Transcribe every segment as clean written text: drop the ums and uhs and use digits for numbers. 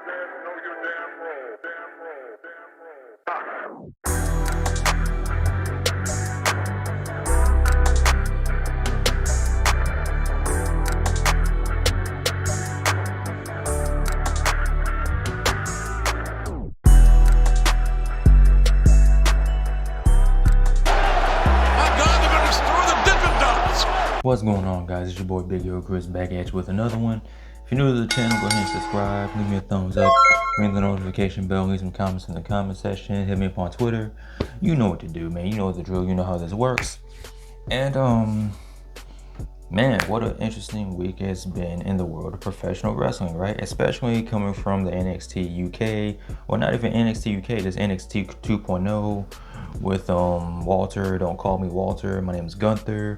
Know your damn role. Damn role. Damn role. What's going on, guys? It's your boy Big Yo Chris back at you with another one. If you're new to the channel, go ahead and subscribe, leave me a thumbs up, ring the notification bell, leave some comments in the comment section, hit me up on Twitter. You know what to do, man. You know the drill, you know how this works. And man, what an interesting week it's been in the world of professional wrestling, right? Especially coming from the NXT UK, well, not even NXT UK, just NXT 2.0 with Walter. Don't call me Walter, my name is Gunther,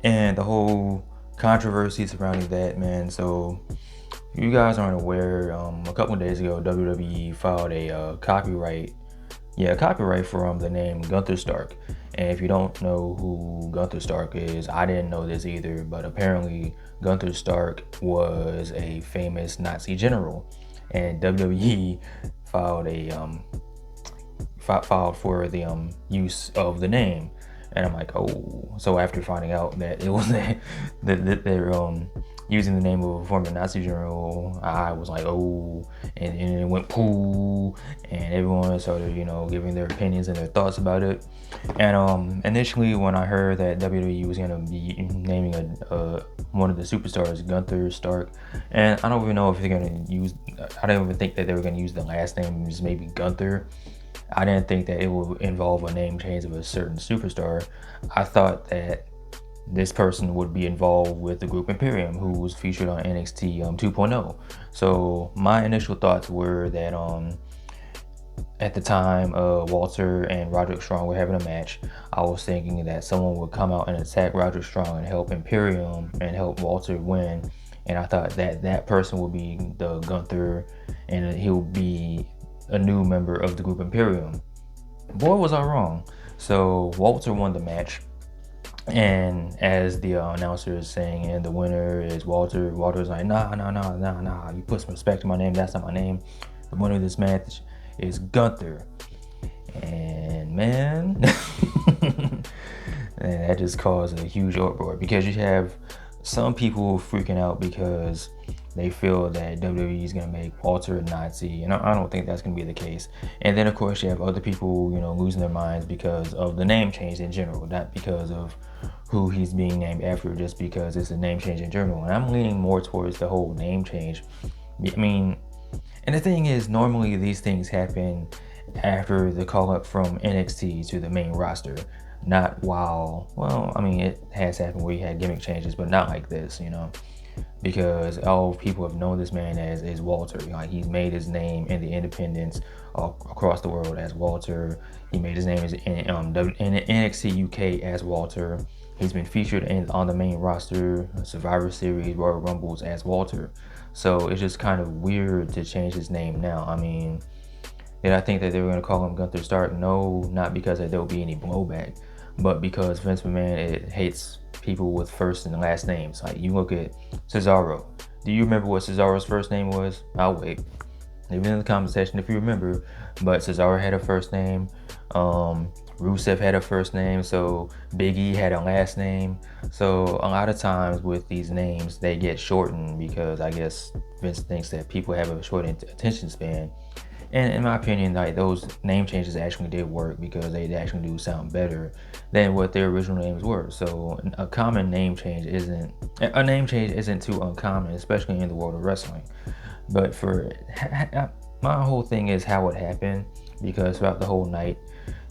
and the whole controversy surrounding that, man. So if you guys aren't aware, a couple of days ago, WWE filed a copyright for the name Gunther Stark. And if you don't know who Gunther Stark is, I didn't know this either, but apparently Gunther Stark was a famous Nazi general, and WWE filed for the use of the name. And I'm like, oh. So after finding out that it was that they're using the name of a former Nazi general, I was like, oh. And it went poo, and everyone started, giving their opinions and their thoughts about it. And initially, when I heard that WWE was gonna be naming one of the superstars Gunther Stark, and I don't even know if they're gonna use. I don't even think that they were gonna use the last name, just maybe Gunther. I didn't think that it would involve a name change of a certain superstar. I thought that this person would be involved with the group Imperium, who was featured on NXT 2.0. So my initial thoughts were that at the time Walter and Roderick Strong were having a match, I was thinking that someone would come out and attack Roderick Strong and help Imperium and help Walter win. And I thought that that person would be the Gunther, and he'll be a new member of the group Imperium. Boy, was I wrong. So Walter won the match, and as the announcer is saying, and the winner is Walter. Walter's like, nah. You put some respect to my name. That's not my name. The winner of this match is Gunther. And man, and that just caused a huge uproar, because you have some people freaking out because they feel that WWE is going to make Walter a Nazi, and I don't think that's going to be the case. And then of course you have other people, losing their minds because of the name change in general, not because of who he's being named after, just because it's a name change in general. And I'm leaning more towards the whole name change. I mean, and the thing is, normally these things happen after the call up from NXT to the main roster, not while, well, I mean, it has happened where you had gimmick changes, but not like this, because all people have known this man as is Walter. He's made his name in the independents across the world as Walter. He made his name in NXT UK as Walter. He's been featured on the main roster, Survivor Series, Royal Rumbles as Walter. So it's just kind of weird to change his name now. I mean, did I think that they were going to call him Gunther Stark? No, not because there will be any blowback, but because Vince McMahon hates people with first and last names. Like, you look at Cesaro. Do you remember what Cesaro's first name was? I'll wait. Leave it in the comment section if you remember. But Cesaro had a first name. Rusev had a first name. So Big E had a last name. So a lot of times with these names, they get shortened because I guess Vince thinks that people have a short attention span. And in my opinion, like, those name changes actually did work, because they actually do sound better than what their original names were. So a common name change isn't too uncommon, especially in the world of wrestling. But my whole thing is how it happened, because throughout the whole night,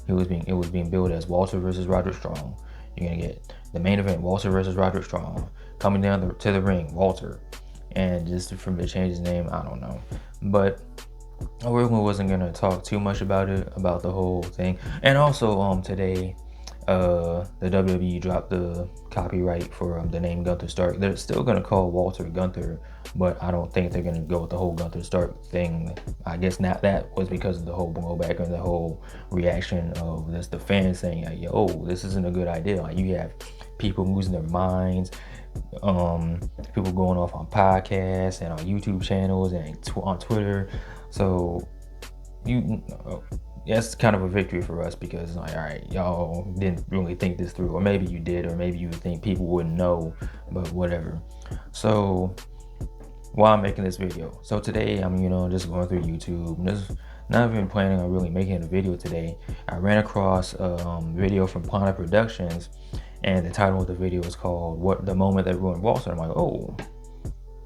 it was being billed as Walter versus Roderick Strong. You're gonna get the main event, Walter versus Roderick Strong, coming down to the ring, Walter. And just from the change his name, I don't know. But I really wasn't gonna talk too much about the whole thing. And also, today, the WWE dropped the copyright for the name Gunther Stark. They're still gonna call Walter Gunther, but I don't think they're gonna go with the whole Gunther Stark thing. I guess not. That was because of the whole blowback and the whole reaction of the fans saying, like, "Yo, this isn't a good idea." Like, you have people losing their minds, people going off on podcasts and on YouTube channels and on Twitter. So that's kind of a victory for us, because like, all right, y'all didn't really think this through, or maybe you did, or maybe you would think people wouldn't know, but whatever. So while I'm making this video, so today I'm just going through YouTube, just not even planning on really making a video today. I ran across a video from Planet Productions, and the title of the video is called "What the Moment That Ruined Walter." I'm like, oh,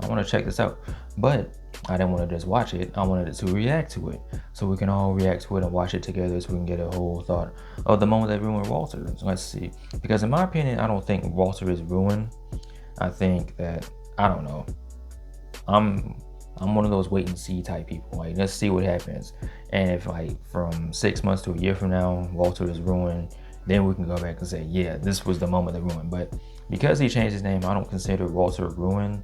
I want to check this out, but I didn't want to just watch it. I wanted to react to it, so we can all react to it and watch it together, so we can get a whole thought of the moment that ruined Walter. So let's see, because in my opinion, I don't think Walter is ruined. I think that, I don't know, I'm one of those wait and see type people. Like, let's see what happens, and if like from 6 months to a year from now Walter is ruined, then we can go back and say, yeah, this was the moment that ruined. But because he changed his name, I don't consider Walter ruined.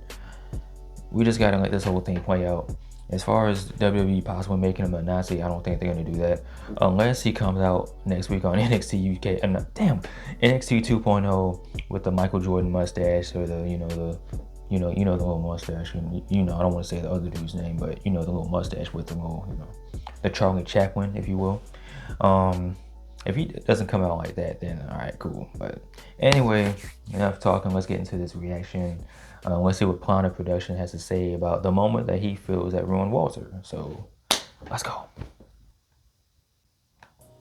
We just gotta let this whole thing play out. As far as WWE possibly making him a Nazi, I don't think they're gonna do that unless he comes out next week on NXT UK. NXT 2.0 with the Michael Jordan mustache, or the the little mustache. I don't want to say the other dude's name, but the little mustache with the little the Charlie Chaplin, if you will. If he doesn't come out like that, then all right, cool. But anyway, enough talking. Let's get into this reaction. Let's see what Planet Production has to say about the moment that he feels that ruined Walter. So let's go.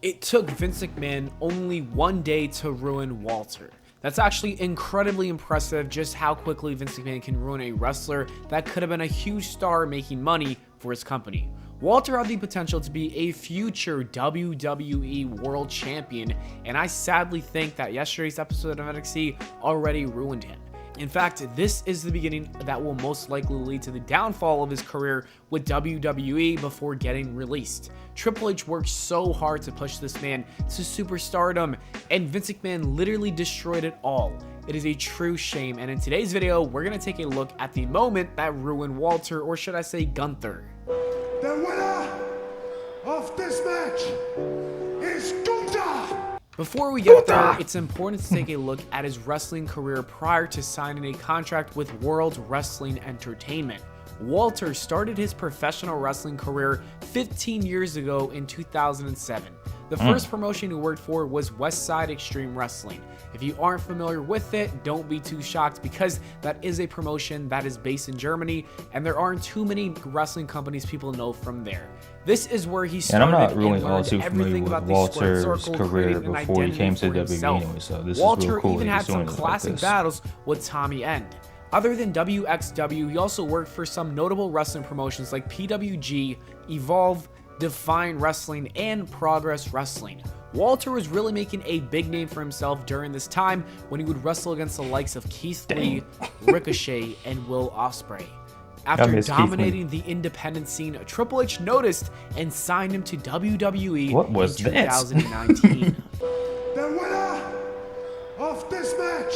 It took Vince McMahon only 1 day to ruin Walter. That's actually incredibly impressive, just how quickly Vince McMahon can ruin a wrestler that could have been a huge star making money for his company. Walter had the potential to be a future WWE World Champion, and I sadly think that yesterday's episode of NXT already ruined him. In fact, this is the beginning that will most likely lead to the downfall of his career with WWE before getting released. Triple H worked so hard to push this man to superstardom, and Vince McMahon literally destroyed it all. It is a true shame, and in today's video, we're going to take a look at the moment that ruined Walter, or should I say Gunther. The winner of this match is Gunther! Before we get there, it's important to take a look at his wrestling career prior to signing a contract with World Wrestling Entertainment. Walter started his professional wrestling career 15 years ago in 2007. The first promotion he worked for was Westside Extreme Wrestling. If you aren't familiar with it, don't be too shocked, because that is a promotion that is based in Germany, and there aren't too many wrestling companies people know from there. This is where he started, and I'm not really all too everything familiar about with the Walter's circle, career before he came to WWE himself. anyway, so this Walter is real cool. even that had he's doing some this classic like this. battles with Tommy End. Other than WXW, he also worked for some notable wrestling promotions like PWG, Evolve, Define Wrestling, and Progress Wrestling. Walter was really making a big name for himself during this time when he would wrestle against the likes of Keith Lee, Ricochet, and Will Ospreay. After dominating the independent scene, Triple H noticed and signed him to WWE in 2019. The winner of this match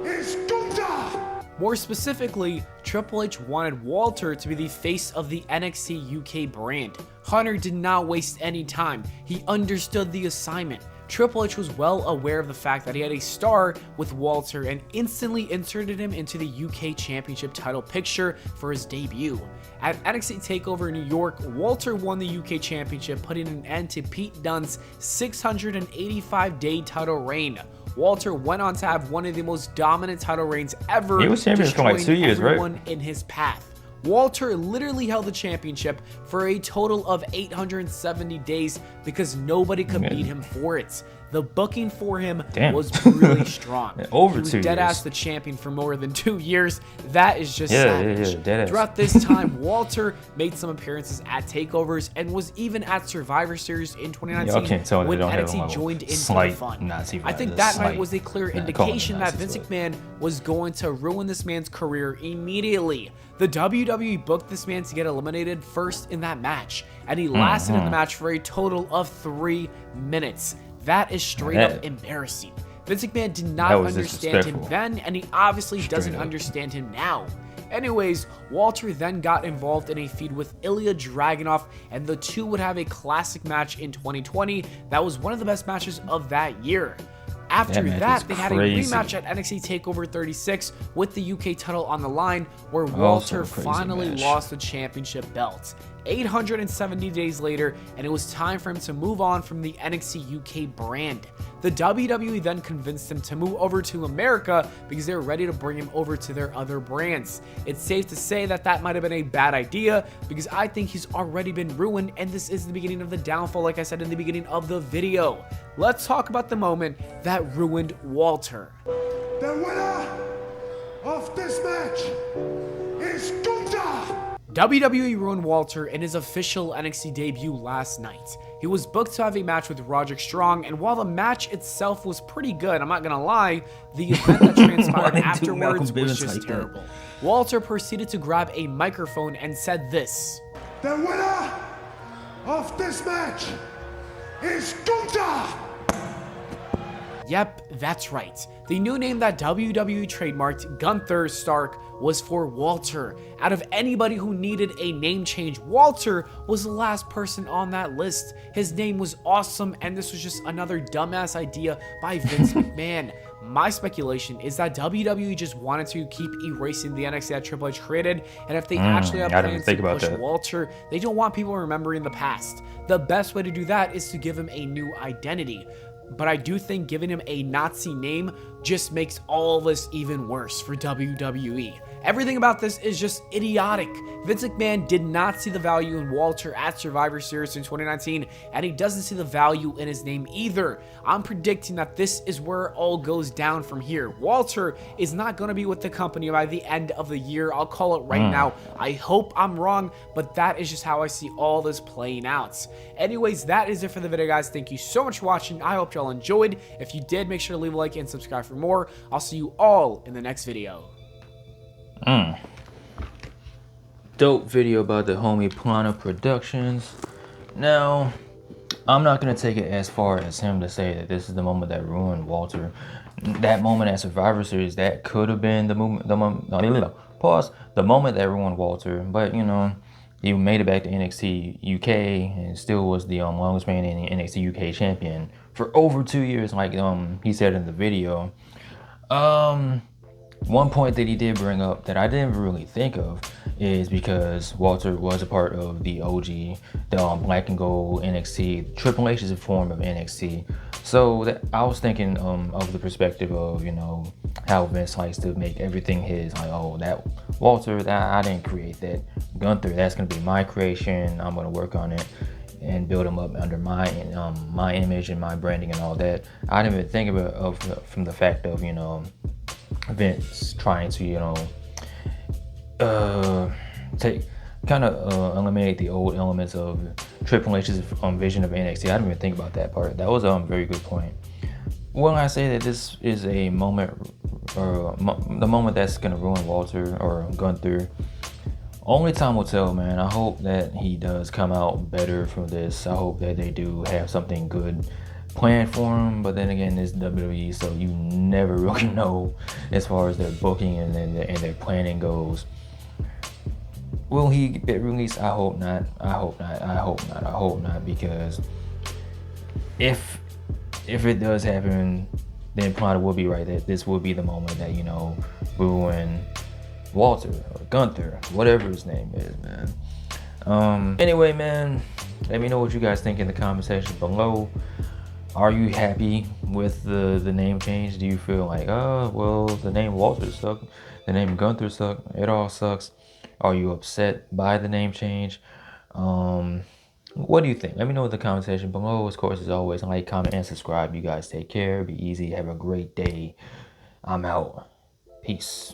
is Gunther! More specifically, Triple H wanted Walter to be the face of the NXT UK brand. Hunter did not waste any time. He understood the assignment. Triple H was well aware of the fact that he had a star with Walter and instantly inserted him into the UK Championship title picture for his debut. At NXT TakeOver New York, Walter won the UK Championship, putting an end to Pete Dunne's 685-day title reign. Walter went on to have one of the most dominant title reigns ever. He was champion for like 2 years, right? In his path. Walter literally held the championship for a total of 870 days because nobody could beat him for it. The booking for him was really strong. Over he was 2 years. dead-ass the champion for more than 2 years. That is just savage. Dead-ass. Throughout this time, Walter made some appearances at takeovers and was even at Survivor Series in 2019 when NXT joined into the fun. I think that night was a clear indication that Vince McMahon was going to ruin this man's career immediately. The WWE booked this man to get eliminated first in that match, and he lasted in the match for a total of 3 minutes. That is straight up embarrassing. Vince McMahon did not understand him then, and he obviously doesn't understand him now. Anyways, Walter then got involved in a feud with Ilya Dragunov, and the two would have a classic match in 2020 that was one of the best matches of that year. After match that, was they had a crazy. rematch at NXT TakeOver 36 with the UK title on the line, where Also Walter a crazy finally match. lost the championship belt. 870 days later, and it was time for him to move on from the NXT UK brand. The WWE then convinced him to move over to America because they were ready to bring him over to their other brands. It's safe to say that that might have been a bad idea because I think he's already been ruined, and this is the beginning of the downfall, like I said in the beginning of the video. Let's talk about the moment that ruined Walter. The winner of this match is Gunther. WWE ruined Walter in his official NXT debut last night. He was booked to have a match with Roderick Strong, and while the match itself was pretty good, I'm not gonna lie, the event that transpired Why do afterwards Malcolm was Bivens just like that? terrible. Walter proceeded to grab a microphone and said this. The winner of this match is Gunther. Yep, that's right. The new name that WWE trademarked, Gunther Stark, was for Walter. Out of anybody who needed a name change, Walter was the last person on that list. His name was awesome, and this was just another dumbass idea by Vince McMahon. My speculation is that WWE just wanted to keep erasing the NXT that Triple H created, and if they actually have I didn't plans think to about push that. Walter, they don't want people remembering the past. The best way to do that is to give him a new identity. But I do think giving him a Nazi name just makes all this even worse for WWE. Everything about this is just idiotic. Vince McMahon did not see the value in Walter at Survivor Series in 2019, and he doesn't see the value in his name either. I'm predicting that this is where it all goes down from here. Walter is not going to be with the company by the end of the year. I'll call it right now. I hope I'm wrong, but that is just how I see all this playing out. Anyways, that is it for the video, guys. Thank you so much for watching. I hope y'all enjoyed. If you did, make sure to leave a like and subscribe for more. I'll see you all in the next video. Dope video about the homie Plana Productions. Now, I'm not gonna take it as far as him to say that this is the moment that ruined Walter. That moment at Survivor Series, that could have been the moment. The moment that ruined Walter. But you know, he made it back to NXT UK and still was the longest reigning NXT UK champion for over 2 years, like he said in the video. One point that he did bring up that I didn't really think of is because Walter was a part of the OG, the black and gold NXT, Triple H's form of NXT. So that I was thinking of the perspective of, you know, how Vince likes to make everything his. Like, oh, that Walter, that I didn't create that. Gunther, that's gonna be my creation. I'm gonna work on it and build him up under my image and my branding and all that. I didn't even think from the fact of, you know, Vince trying to, you know, eliminate the old elements of Triple H's vision of NXT. I didn't even think about that part. That was a very good point. When I say that this is a moment, or the moment that's gonna ruin Walter or Gunther, only time will tell, man. I hope that he does come out better from this. I hope that they do have something good planned for him, but then again, it's WWE, so you never really know as far as their booking and their planning goes. Will he get released? I hope not. I hope not. I hope not. I hope not, because if it does happen, then Plana will be right that this will be the moment that, you know, ruin Walter or Gunther, whatever his name is, man. Anyway, man, let me know what you guys think in the comment section below. Are you happy with the name change? Do you feel like, oh, well, the name Walter sucked, the name Gunther sucked, it all sucks? Are you upset by the name change? What do you think? Let me know in the comment section below. Of course, as always, like, comment, and subscribe. You guys take care. Be easy. Have a great day. I'm out. Peace.